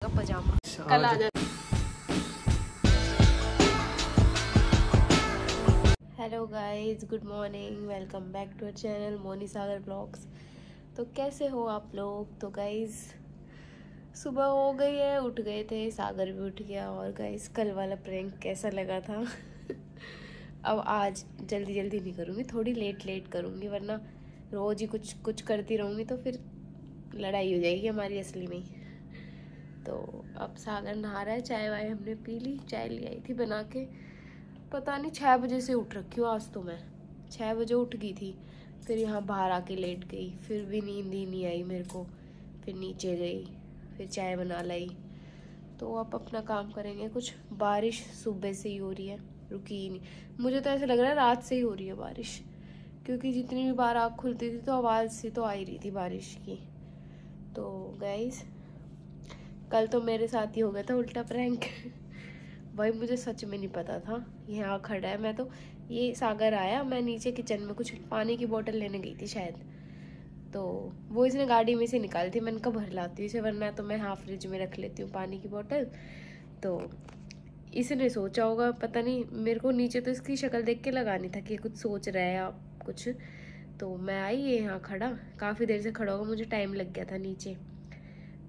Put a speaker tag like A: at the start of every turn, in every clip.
A: पजामा कल आ जा। Hello guys, good morning, welcome back to our channel Moni Sagar vlogs. तो कैसे हो आप लोग? तो गाइस सुबह हो गई है, उठ गए थे, सागर भी उठ गया। और गाइस कल वाला प्रैंक कैसा लगा था? अब आज जल्दी जल्दी नहीं करूँगी, थोड़ी लेट लेट करूँगी, वरना रोज़ ही कुछ कुछ करती रहूँगी तो फिर लड़ाई हो जाएगी हमारी असली में ही। तो अब सागर नहा रहा है, चाय वाय हमने पी ली, चाय ले आई थी बना के। पता नहीं 6 बजे से उठ रखी हूँ आज तो। मैं 6 बजे उठ गई थी, फिर यहाँ बाहर आके लेट गई, फिर भी नींद ही नहीं आई मेरे को। फिर नीचे गई, फिर चाय बना लाई। तो अब अपना काम करेंगे कुछ। बारिश सुबह से ही हो रही है, रुकी ही नहीं। मुझे तो ऐसा लग रहा है रात से ही हो रही है बारिश, क्योंकि जितनी भी बार आँख खुलती थी तो आवाज़ से तो आ ही रही थी बारिश की। तो गाइस कल तो मेरे साथ ही हो गया था उल्टा प्रैंक। भाई मुझे सच में नहीं पता था यहाँ खड़ा है। मैं तो ये सागर आया, मैं नीचे किचन में कुछ पानी की बोतल लेने गई थी शायद, तो वो इसने गाड़ी में से निकाली थी। मैंने कहा भर लाती हूँ इसे, वरना तो मैं हाफ फ्रिज में रख लेती हूँ पानी की बोतल। तो इसने सोचा होगा, पता नहीं, मेरे को नीचे तो इसकी शक्ल देख के लगानी था कि कुछ सोच रहा है या कुछ। तो मैं आई, ये यहाँ खड़ा, काफ़ी देर से खड़ा होगा, मुझे टाइम लग गया था नीचे।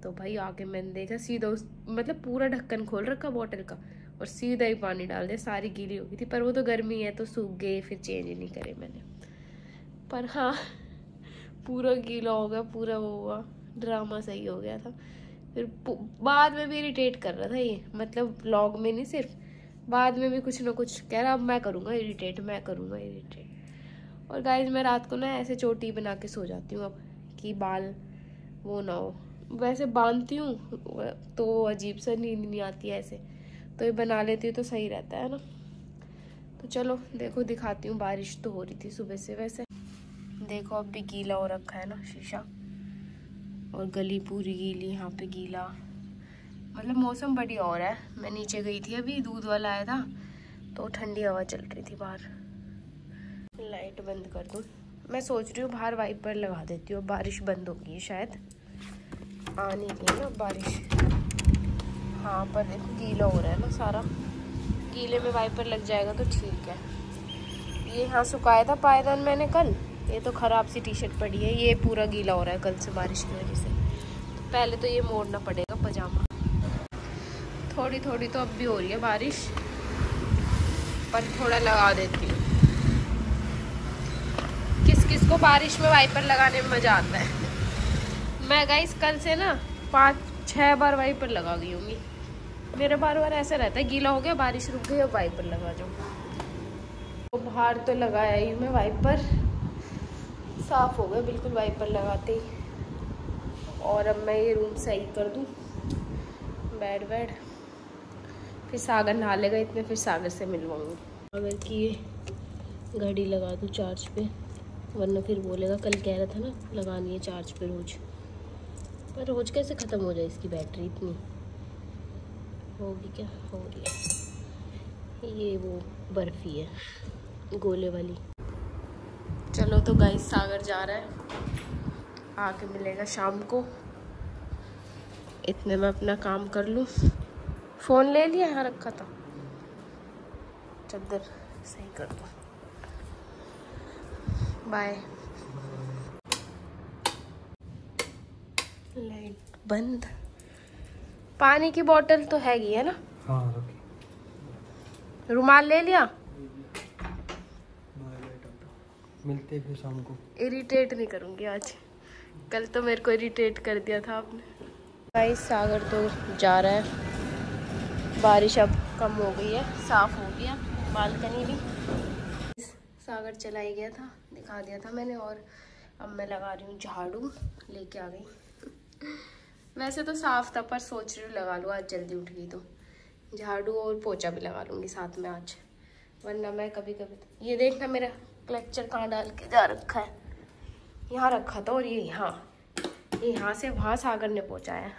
A: तो भाई आके मैंने देखा सीधा उस मतलब पूरा ढक्कन खोल रखा बोतल का और सीधा ही पानी डाल दिया। सारी गीली हो गई थी, पर वो तो गर्मी है तो सूख गए, फिर चेंज ही नहीं करे मैंने। पर हाँ पूरा गीला हो गया, पूरा वो हुआ, ड्रामा सही हो गया था। फिर बाद में भी इरिटेट कर रहा था ये, मतलब व्लॉग में नहीं, सिर्फ बाद में भी कुछ ना कुछ कह रहा, अब मैं करूँगा इरिटेट, मैं करूँगा इरिटेट। और गाइस मैं रात को ना ऐसे चोटी बना के सो जाती हूँ अब, कि बाल वो ना हो। वैसे बांधती हूँ तो अजीब सा नींद नहीं आती है ऐसे, तो ये बना लेती हूँ तो सही रहता है ना। तो चलो देखो दिखाती हूँ। बारिश तो हो रही थी सुबह से, वैसे देखो अब भी गीला हो रखा है ना शीशा, और गली पूरी गीली, यहाँ पे गीला, मतलब मौसम बढ़िया हो रहा है। मैं नीचे गई थी अभी, दूध वाला आया था तो ठंडी हवा चल रही थी बाहर। लाइट बंद कर दूँ? मैं सोच रही हूँ बाहर वाइपर लगा देती हूँ, बारिश बंद होगी शायद, आ नहीं रही ना बारिश। हाँ पर देखो गीला हो रहा है ना सारा, गीले में वाइपर लग जाएगा तो ठीक है। ये यहाँ सुखाया था पायदान मैंने कल, ये तो ख़राब सी टी शर्ट पड़ी है, ये पूरा गीला हो रहा है कल से बारिश की वजह से। तो पहले तो ये मोड़ना पड़ेगा पजामा। थोड़ी थोड़ी तो अब भी हो रही है बारिश, पर थोड़ा लगा देती हूँ। किस किस को बारिश में वाइपर लगाने में मज़ा आता है। मैं गाइस कल से ना 5-6 बार वाइपर लगा गई होंगी। मेरा बार बार ऐसा रहता है, गीला हो गया, बारिश रुक गई, अब वाइपर लगा जाऊँ। तो बाहर तो लगाया ही मैं वाइपर, साफ हो गया बिल्कुल वाइपर लगाते ही। और अब मैं ये रूम सही कर दूँ, बेड वेड, फिर सागर नहा लेगा इतने, फिर सागर से मिलवाऊँगी। अगर कि ये घड़ी लगा दूँ चार्ज पे, वरना फिर बोलेगा कल कह रहा था ना लगानी है चार्ज पे रोज, पर रोज कैसे ख़त्म हो जाए इसकी बैटरी, इतनी होगी क्या? हो रही है। ये वो बर्फ़ी है गोले वाली। चलो तो गाइस सागर जा रहा है, आके मिलेगा शाम को। इतने में अपना काम कर लूँ। फ़ोन ले लिया, यहाँ रखा था, चादर सही कर दूँ। बाय। लाइट बंद। पानी की बोतल तो हैगी है ना?
B: हाँ रखी।
A: रुमाल ले लिया?
B: मिलते फिर शाम को।
A: इरिटेट नहीं करूँगी आज, कल तो मेरे को इरिटेट कर दिया था आपने। भाई सागर तो जा रहा है, बारिश अब कम हो गई है, साफ हो गया बालकनी भी। सागर चला ही गया था, दिखा दिया था मैंने। और अब मैं लगा रही हूँ झाड़ू, लेके आ गई। वैसे तो साफ था, पर सोच रही हूँ लगा लूँ, आज जल्दी उठ गई तो झाड़ू और पोछा भी लगा लूँगी साथ में आज, वरना मैं कभी कभी। ये देखना मेरा क्लचर कहाँ डाल के जा रखा है, यहाँ रखा था, और ये यहाँ से वहाँ सागर ने पहुँचाया।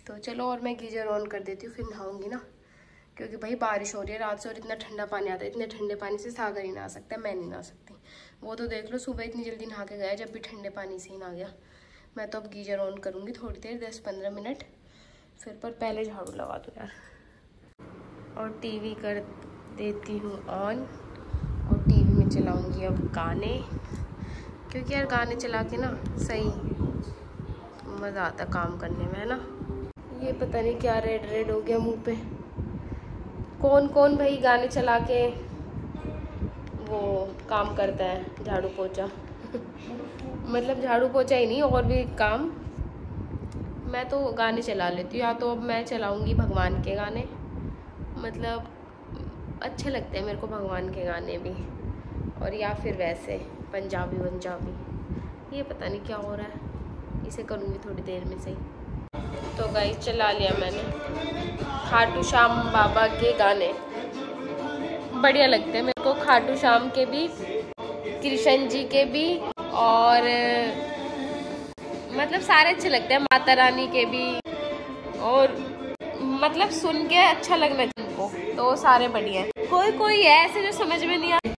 A: तो चलो, और मैं गीजर ऑन कर देती हूँ, फिर नहाऊंगी ना, क्योंकि भाई बारिश हो रही है रात से, और इतना ठंडा पानी आता है, इतने ठंडे पानी से सागर ही नहा सकता है, मैं नहीं नहा सकती। वो तो देख लो सुबह इतनी जल्दी नहा के गया, जब भी ठंडे पानी से ही नहा गया। मैं तो अब गीजर ऑन करूँगी थोड़ी देर, 10-15 मिनट, फिर पर पहले झाड़ू लगा दो यार। और टीवी कर देती हूँ ऑन, और टीवी में चलाऊंगी अब गाने, क्योंकि यार गाने चला के ना सही मज़ा आता काम करने में, है ना। ये पता नहीं क्या रेड रेड हो गया मुंह पे। कौन कौन भाई गाने चला के वो काम करता है, झाड़ू पोछा मतलब झाड़ू पोछा ही नहीं, और भी काम। मैं तो गाने चला लेती हूँ, या तो अब मैं चलाऊंगी भगवान के गाने, मतलब अच्छे लगते हैं मेरे को भगवान के गाने भी, और या फिर वैसे पंजाबी। ये पता नहीं क्या हो रहा है, इसे करूँगी थोड़ी देर में सही। तो गाइस चला लिया मैंने खाटू श्याम बाबा के गाने, बढ़िया लगते हैं मेरे को, खाटू श्याम के भी, कृष्ण जी के भी, और मतलब सारे अच्छे लगते हैं, माता रानी के भी, और मतलब सुन के अच्छा लगना जिनको, तो सारे बढ़िया हैं। कोई कोई है ऐसे जो समझ में नहीं आता।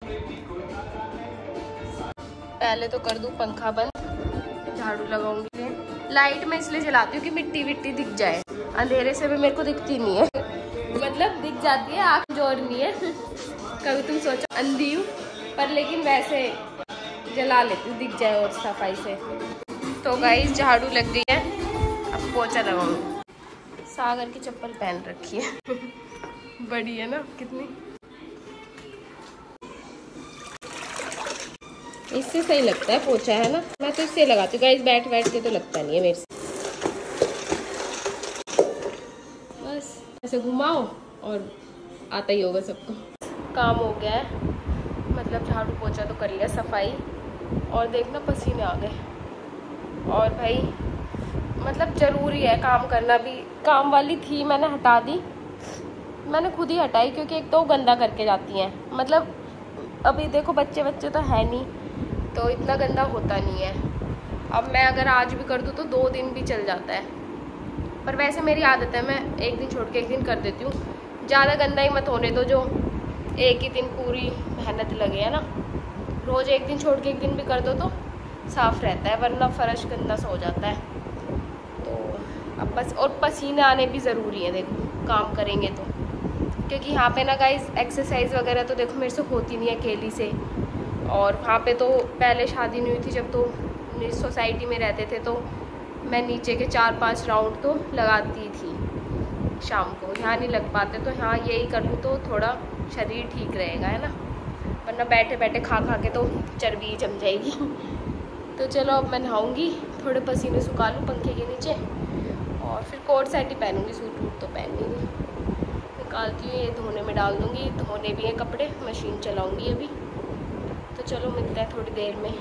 A: पहले तो कर दूं पंखा बंद, झाड़ू लगाऊंगी। लाइट में इसलिए जलाती हूँ कि मिट्टी विट्टी दिख जाए, अंधेरे से भी मेरे को दिखती नहीं है मतलब दिख जाती है, आँख जोर नहीं है कभी तुम सोचो अंधी हूँ, पर लेकिन वैसे जला लेती हूँ दिख जाए और सफाई से। तो गाइस झाड़ू लग गई है, अब पोछा लगाऊंगी। सागर की चप्पल पहन रखी है बड़ी है ना कितनी, इससे सही लगता है पोछा, है ना। मैं तो इससे लगाती हूँ गाइस, बैठ बैठ के तो लगता नहीं है मेरे से। बस ऐसे घुमाओ और आता ही होगा सबको। काम हो गया है, मतलब झाड़ू पोछा तो कर लिया, सफाई, और देखना पसीने आ गए। और भाई मतलब ज़रूरी है काम करना भी, काम वाली थी मैंने हटा दी, मैंने खुद ही हटाई, क्योंकि एक तो गंदा करके जाती हैं, मतलब अभी देखो बच्चे तो है नहीं, तो इतना गंदा होता नहीं है। अब मैं अगर आज भी कर दूँ तो 2 दिन भी चल जाता है, पर वैसे मेरी आदत है, मैं एक दिन छोड़ के एक दिन कर देती हूँ। ज़्यादा गंदा ही मत होने दो, जो एक ही दिन पूरी मेहनत लगे, है ना। रोज़ एक दिन छोड़ के एक दिन भी कर दो तो साफ़ रहता है, वरना फर्श गंदा सा हो जाता है। तो अब बस, और पसीने आने भी ज़रूरी है देखो काम करेंगे तो, क्योंकि यहाँ पे ना गाइस एक्सरसाइज वगैरह तो देखो मेरे से होती नहीं है अकेली से। और वहाँ पे तो पहले शादी नहीं हुई थी जब, तो सोसाइटी में रहते थे, तो मैं नीचे के 4-5 राउंड तो लगाती थी शाम को, यहाँ नहीं लग पाते, तो यहाँ यही कर लूँ तो थोड़ा शरीर ठीक रहेगा, है ना, वरना बैठे बैठे खा के तो चर्बी जम जाएगी तो चलो अब मैं नहाऊंगी, थोड़े पसीने सुखा लूँ पंखे के नीचे, और फिर कोट सेट ही पहनूंगी, सूट वूट तो पहनूंगी, निकालती हूँ, ये धोने में डाल दूँगी, धोने भी हैं कपड़े, मशीन चलाऊँगी अभी। तो चलो मिलता है थोड़ी देर में।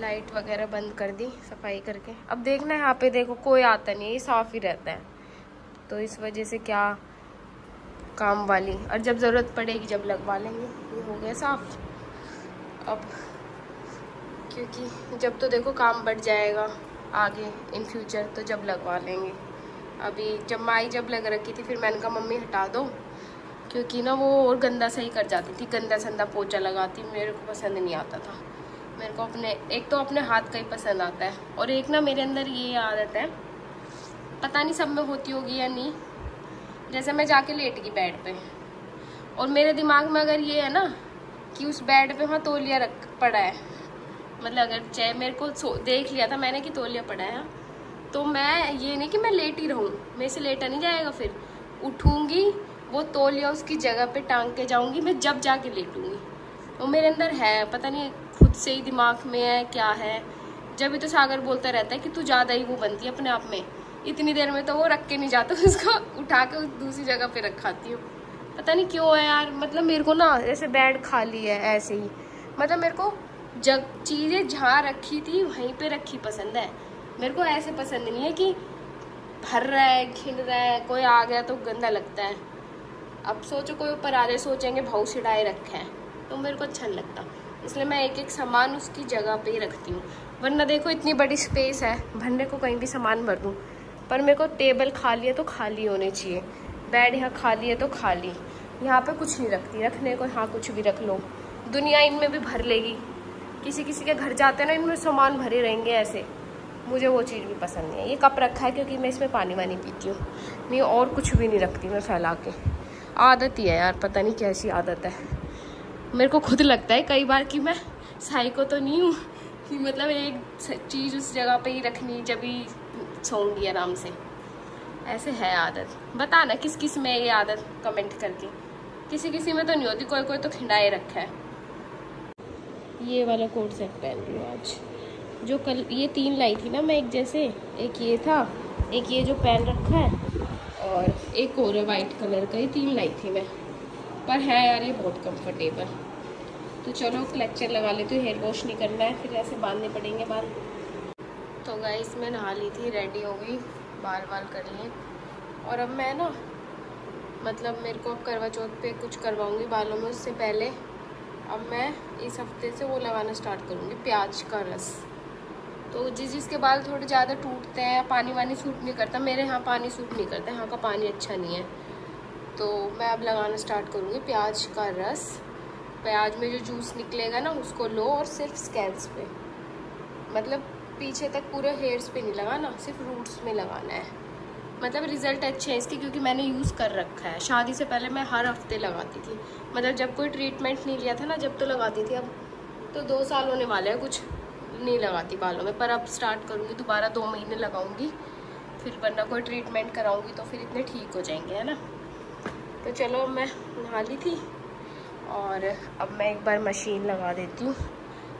A: लाइट वगैरह बंद कर दी सफाई करके। अब देखना यहाँ पे देखो कोई आता नहीं है, ये साफ़ ही रहता है, तो इस वजह से क्या काम वाली, और जब ज़रूरत पड़ेगी जब लगवा लेंगे। ये हो गया साफ अब, क्योंकि जब तो देखो काम बढ़ जाएगा आगे इन फ्यूचर, तो जब लगवा लेंगे। अभी जब माई जब लग रखी थी, फिर मैंने कहा मम्मी हटा दो, क्योंकि ना वो और गंदा सही कर जाती थी, गंदा संदा पोछा लगाती, मेरे को पसंद नहीं आता था। मेरे को अपने, एक तो अपने हाथ का ही पसंद आता है, और एक ना मेरे अंदर ये आदत है, पता नहीं सब में होती होगी या नहीं, जैसे मैं जाके लेट गई बेड पे, और मेरे दिमाग में अगर ये है ना कि उस बेड पे वहाँ तौलिया रख पड़ा है, मतलब अगर चाहे मेरे को देख लिया था मैंने कि तौलिया पड़ा है, तो मैं ये नहीं कि मैं लेट ही रहूँ, मेरे से लेटा नहीं जाएगा, फिर उठूँगी, वो तौलिया उसकी जगह पे टांग के जाऊँगी, मैं जब जाके लेटूँगी। वो मेरे अंदर है, पता नहीं खुद से ही दिमाग में है क्या है। जब भी तो सागर बोलता रहता है कि तू ज़्यादा ही वो बनती है अपने आप में, इतनी देर में तो वो रख के नहीं जाता, उसको उठा के दूसरी जगह पे रखाती हूँ, पता नहीं क्यों है यार। मतलब मेरे को ना ऐसे बेड खाली है ऐसे ही, मतलब मेरे को जब चीज़ें जहाँ रखी थी वहीं पे रखी पसंद है, मेरे को ऐसे पसंद नहीं है कि भर रहा है, खिल रहा है, कोई आ गया तो गंदा लगता है। अब सोचो कोई ऊपर आ जाए, सोचेंगे भाव सिड़ाए रखा है, तो मेरे को अच्छा नहीं लगता, इसलिए मैं एक एक सामान उसकी जगह पे ही रखती हूँ। वरना देखो इतनी बड़ी स्पेस है, भरने को कहीं भी सामान भर दूँ, पर मेरे को टेबल खाली है तो खाली होने चाहिए, बेड यहाँ खाली है तो खाली, यहाँ पे कुछ नहीं रखती, रखने को यहाँ कुछ भी रख लो, दुनिया इनमें भी भर लेगी। किसी किसी के घर जाते हैं ना, इनमें सामान भरे रहेंगे ऐसे, मुझे वो चीज़ भी पसंद नहीं है। ये कप रखा है क्योंकि मैं इसमें पानी वानी पीती हूँ, नहीं और कुछ भी नहीं रखती मैं फैला के। आदत ही है यार, पता नहीं कैसी आदत है। मेरे को खुद लगता है कई बार कि मैं साइको तो नहीं हूँ कि मतलब एक चीज़ उस जगह पे ही रखनी जब ही सोऊंगी आराम से। ऐसे है आदत। बताना किस किस में ये आदत कमेंट करके। किसी किसी में तो नहीं होती, कोई कोई तो खिंडाए रखा है। ये वाला कोट सेट पहन रही हूँ आज, जो कल ये 3 लाई थी ना मैं एक जैसे। एक ये था, एक ये जो पहन रखा है, और एक और है वाइट कलर का। ये 3 लाई थी मैं, पर है यार ये बहुत कंफर्टेबल। तो चलो क्लेक्चर लगा लेती हूँ। हेयर वॉश नहीं करना है, फिर ऐसे बांधने पड़ेंगे बाल। तो गाइस मैं नहा ली थी, रेडी हो गई, बाल कर लिए। और अब मैं ना मतलब मेरे को अब करवा चौथ पे कुछ करवाऊँगी बालों में, उससे पहले अब मैं इस हफ्ते से वो लगाना स्टार्ट करूँगी, प्याज का रस। तो जिसके बाल थोड़े ज़्यादा टूटते हैं, पानी वानी सूट नहीं करता, मेरे यहाँ पानी सूट नहीं करता, यहाँ का पानी अच्छा नहीं है, तो मैं अब लगाना स्टार्ट करूँगी प्याज का रस। प्याज में जो जूस निकलेगा ना उसको लो, और सिर्फ स्कैल्प्स पे, मतलब पीछे तक पूरे हेयर्स पे नहीं लगाना, सिर्फ रूट्स में लगाना है। मतलब रिज़ल्ट अच्छे हैं इसके, क्योंकि मैंने यूज़ कर रखा है। शादी से पहले मैं हर हफ्ते लगाती थी, मतलब जब कोई ट्रीटमेंट नहीं लिया था ना, जब तो लगाती थी। अब तो 2 साल होने वाले हैं, कुछ नहीं लगाती बालों में, पर अब स्टार्ट करूँगी दोबारा, 2 महीने लगाऊँगी, फिर वरना कोई ट्रीटमेंट कराऊँगी तो फिर इतने ठीक हो जाएंगे, है ना। तो चलो मैं नहा ली थी, और अब मैं एक बार मशीन लगा देती हूँ,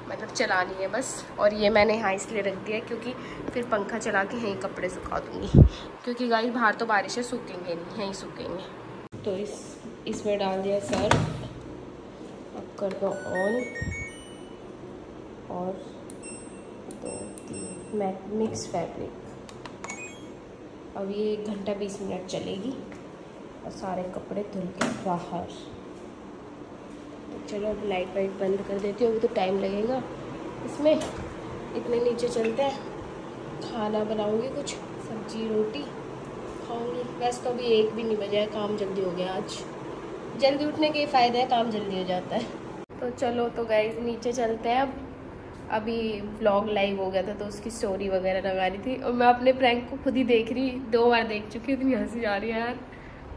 A: मतलब चलानी है बस। और ये मैंने यहाँ इसलिए रख दिया क्योंकि फिर पंखा चला के यहीं कपड़े सुखा दूँगी, क्योंकि गाइस बाहर तो बारिश है, सूखेंगे नहीं, यहीं सूखेंगे। तो इसमें डाल दिया सर्फ, अब कर दो ऑन, और 2 3 मिक्स फैब्रिक। अब ये 1 घंटा 20 मिनट चलेगी, और सारे कपड़े धुल के बाहर। तो चलो अब लाइट वाइट बंद कर देती हूँ, अभी तो टाइम लगेगा इसमें। इतने नीचे चलते हैं, खाना बनाऊँगी, कुछ सब्जी रोटी खाऊँगी। वैसे तो अभी 1 भी नहीं बजा है, काम जल्दी हो गया आज। जल्दी उठने के फ़ायदे है, काम जल्दी हो जाता है। तो चलो तो गाइस नीचे चलते हैं अब। अभी व्लॉग लाइव हो गया था तो उसकी स्टोरी वगैरह लगा रही थी, और मैं अपने प्रैंक को खुद ही देख रही, 2 बार देख चुकी, इतनी हंसी आ रही है यार,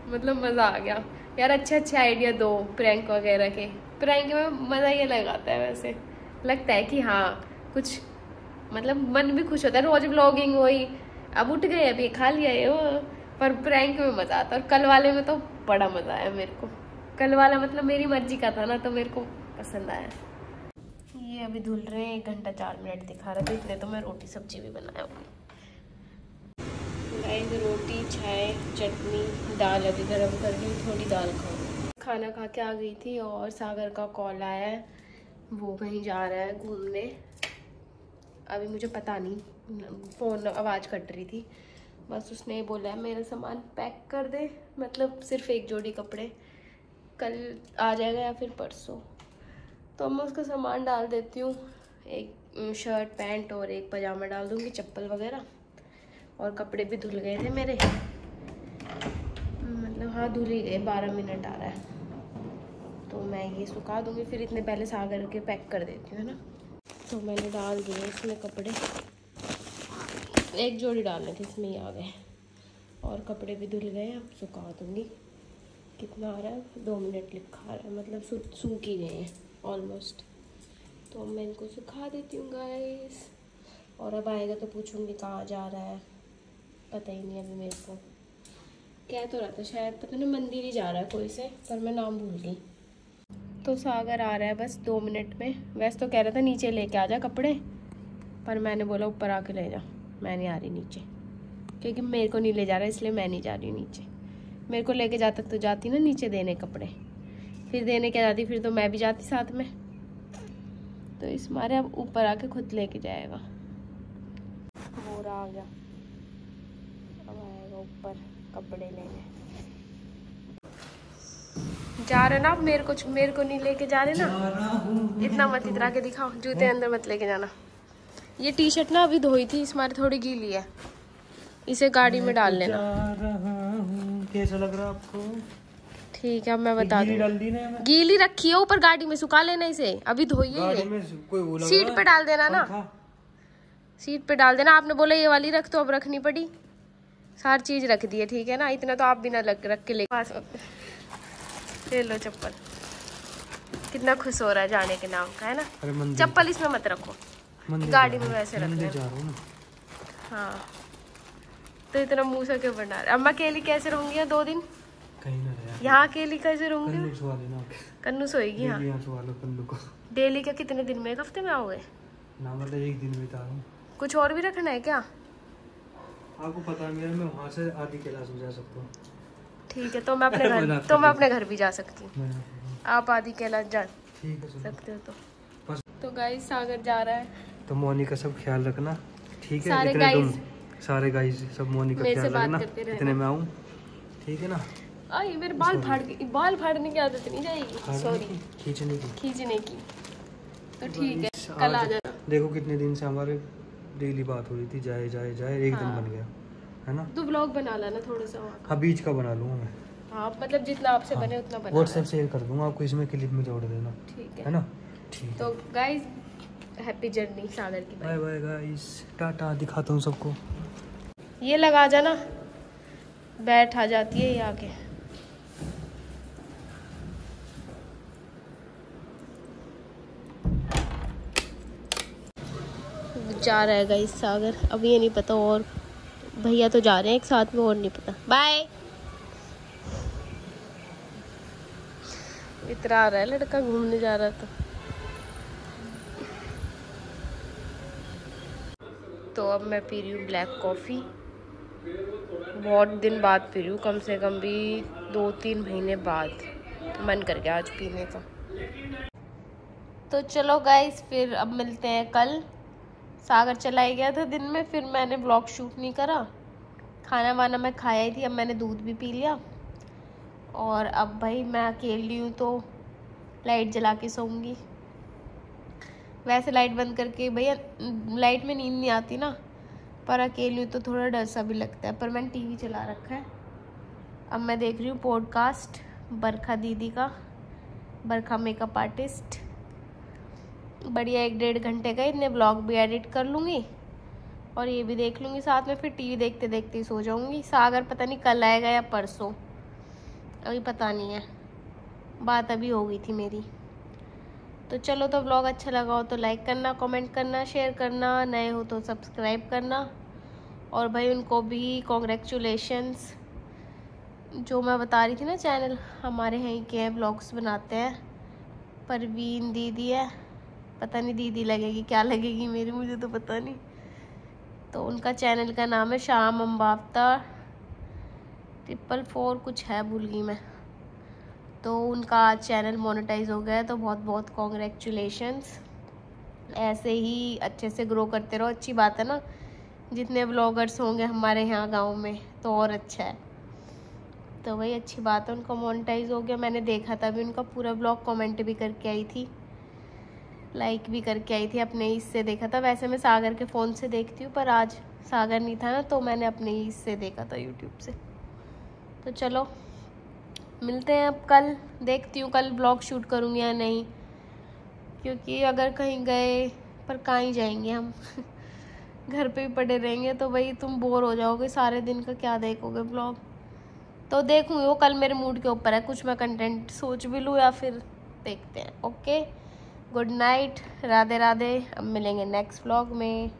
A: मतलब मज़ा आ गया यार। अच्छे आइडिया दो प्रैंक वगैरह के। प्रैंक में मज़ा ये लगाता है, वैसे लगता है कि हाँ कुछ मतलब मन भी खुश होता है। रोज व्लॉगिंग वही, अब उठ गए अभी खा लिया ये वो, पर प्रैंक में मज़ा आता है। और कल वाले में तो बड़ा मज़ा आया मेरे को। कल वाला मतलब मेरी मर्जी का था ना, तो मेरे को पसंद आया। ये अभी धुल रहे हैं, 1 घंटा 4 मिनट दिखा रहा था, इतने तो मैं रोटी सब्जी भी बनाया हूँ। रोटी चाय चटनी दाल अभी गर्म कर दी, थोड़ी दाल खाऊंगी। खाना खा के आ गई थी, और सागर का कॉल आया है, वो कहीं जा रहा है घूमने। अभी मुझे पता नहीं, फ़ोन आवाज़ कट रही थी, बस उसने बोला है मेरा सामान पैक कर दे, मतलब सिर्फ 1 जोड़ी कपड़े, कल आ जाएगा या फिर परसों। तो मैं उसका सामान डाल देती हूँ, एक शर्ट पैंट और एक पजामा डाल दूँगी, चप्पल वगैरह। और कपड़े भी धुल गए थे मेरे, मतलब हाँ धुल ही गए, 12 मिनट आ रहा है, तो मैं ये सुखा दूँगी, फिर इतने पहले सागर के पैक कर देती हूँ, है ना। तो मैंने डाल दिए इसमें कपड़े, 1 जोड़ी डालने थे, इसमें ही आ गए, और कपड़े भी धुल गए, अब सुखा दूँगी। कितना आ रहा है, 2 मिनट लिखा आ रहा है, मतलब सूख ही गए हैं ऑलमोस्ट। तो मैं इनको सुखा देती हूँ गाइस, और अब आएगा तो पूछूँगी कहाँ जा रहा है, पता ही नहीं अभी मेरे को। कह तो रहा था शायद पता नहीं मंदिर ही जा रहा है कोई से, पर मैं नाम भूल गई। तो सागर आ रहा है बस 2 मिनट में। वैसे तो कह रहा था नीचे लेके आ जा कपड़े, पर मैंने बोला ऊपर आके ले जा, मैं नहीं आ रही नीचे, क्योंकि मेरे को नहीं ले जा रहा, इसलिए मैं नहीं जा रही नीचे। मेरे को लेके जाता तो जाती ना नीचे देने कपड़े, फिर देने क्या जाती, फिर तो मैं भी जाती साथ में। तो इस मारे अब ऊपर आके खुद लेके जाएगा। वो रहा आ गया, अब आएगा ऊपर कपड़े लेने। जा रहे ना आप, मेरे को नहीं लेके जा रहे ना, इतना मत इतरा के दिखाओ, जूते अंदर मत लेके जाना। ये टी शर्ट ना अभी धोई थी, इस मारे थोड़ी गीली है, इसे गाड़ी में डाल लेना।
B: कैसा लग रहा है आपको?
A: ठीक है, अब मैं बता दूँ। गीली रखी है ऊपर गाड़ी में, सुखा लेना इसे, अभी धोइए। सीट पे डाल देना ना, सीट पे डाल देना। आपने बोला ये वाली रख, तो अब रखनी पड़ी। सारी चीज रख दी है, ठीक है ना। इतना तो आप भी ना रख के ले पास। ले लो चप्पल। कितना खुश हो रहा है जाने के नाम का, है ना। चप्पल इसमें मत रखो, गाड़ी में वैसे रख लेना। हाँ तो इतना मुंह से क्यों बना रहे। अम्मा अकेली कैसे रहूंगी 2 दिन यहाँ? अकेली कैसे रहूंगी? कन्नू सोएगी यहाँ। डेली का कितने दिन में? 1 हफ्ते में आओगे
B: ना? मतलब 1 दिन में था।
A: कुछ और भी रखना है क्या?
B: आपको पता है मैं वहाँ से आधी कैलाश में जा सकता हूँ।
A: ठीक है, तो मैं अपने घर भी जा सकती हूँ। आप आधी कैलाश जा सकते हो तो गाइस सागर जा रहा है,
B: तो मोनी का सब ख्याल रखना, ठीक है। सारे गाइस सब मोनी का ख्याल रखना, इतने में आऊँ, ठीक है ना।
A: आई मेरे बाल फाड़ने की आदत नहीं जाएगी, सॉरी खींचने की। तो ठीक है, कल आ जाना।
B: देखो कितने दिन से हमारे डेली बात हो रही थी, जाए जाए जाए, एक दिन बन गया, है ना।
A: तो व्लॉग बना लेना थोड़ा सा।
B: हाँ बीच का बना लूँगा मैं।
A: हाँ मतलब जितना आपसे बने उतना बना।
B: व्हाट्सएप शेयर कर दूंगा आपको, इसमें क्लिप में जोड़ देना,
A: ठीक
B: है ना। ठीक।
A: तो गाइस हैप्पी जर्नी सागर की।
B: Bye bye guys, tata. दिखाता हूँ सबको।
A: ये लगा जाना, बैठ आ जाती है ये आके। जा रहा है गाइस सागर, अब ये नहीं पता, और भैया तो जा रहे हैं एक साथ में, और नहीं पता। बाय। इतना आ रहा है लड़का, घूमने जा रहा था। तो अब मैं पी रही हूँ ब्लैक कॉफ़ी, बहुत दिन बाद पी रही हूँ, कम से कम भी 2-3 महीने बाद मन कर गया आज पीने का। तो चलो गाइस फिर अब मिलते हैं कल। सागर चला ही गया था दिन में, फिर मैंने ब्लॉग शूट नहीं करा। खाना वाना मैं खाया ही थी, अब मैंने दूध भी पी लिया। और अब भाई मैं अकेली हूँ तो लाइट जला के सोऊंगी। वैसे लाइट बंद करके भैया लाइट में नींद नहीं आती ना, पर अकेली हूँ तो थोड़ा डर सा भी लगता है। पर मैंने टीवी चला रखा है। अब मैं देख रही हूँ पॉडकास्ट बरखा दीदी का, बरखा मेकअप आर्टिस्ट। बढ़िया 1-1.5 घंटे का, इतने ब्लॉग भी एडिट कर लूँगी और ये भी देख लूँगी साथ में। फिर टीवी देखते देखते ही सो जाऊँगी। सागर पता नहीं कल आएगा या परसों, अभी पता नहीं है, बात अभी हो गई थी मेरी। तो चलो, तो ब्लॉग अच्छा लगा हो तो लाइक करना, कमेंट करना, शेयर करना, नए हो तो सब्सक्राइब करना। और भाई उनको भी कॉन्ग्रेचुलेशंस, जो मैं बता रही थी ना चैनल हमारे यहीं के हैं, ब्लॉग्स बनाते हैं। परवीन दीदी है, पता नहीं दीदी लगेगी क्या लगेगी मेरी, मुझे तो पता नहीं। तो उनका चैनल का नाम है शाम अम्बावता 444 कुछ है, भूल गई मैं। तो उनका आज चैनल मोनेटाइज हो गया है, तो बहुत बहुत कॉन्ग्रेचुलेशंस। ऐसे ही अच्छे से ग्रो करते रहो, अच्छी बात है ना। जितने ब्लॉगर्स होंगे हमारे यहाँ गांव में तो और अच्छा है। तो वही अच्छी बात है, उनका मोनेटाइज हो गया। मैंने देखा था अभी उनका पूरा ब्लॉग, कमेंट भी करके आई थी, लाइक भी करके आई थी, अपने इससे देखा था। वैसे मैं सागर के फ़ोन से देखती हूँ, पर आज सागर नहीं था ना, तो मैंने अपने इससे देखा था यूट्यूब से। तो चलो मिलते हैं अब कल, देखती हूँ कल ब्लॉग शूट करूँगी या नहीं, क्योंकि अगर कहीं गए, पर कहाँ ही जाएंगे हम घर पे भी पड़े रहेंगे तो भाई तुम बोर हो जाओगे, सारे दिन का क्या देखोगे ब्लॉग। तो देखूँगी, वो कल मेरे मूड के ऊपर है, कुछ मैं कंटेंट सोच भी लूँ या फिर देखते हैं। Okay, good night, Radhe Radhe. अब मिलेंगे नेक्स्ट व्लॉग में।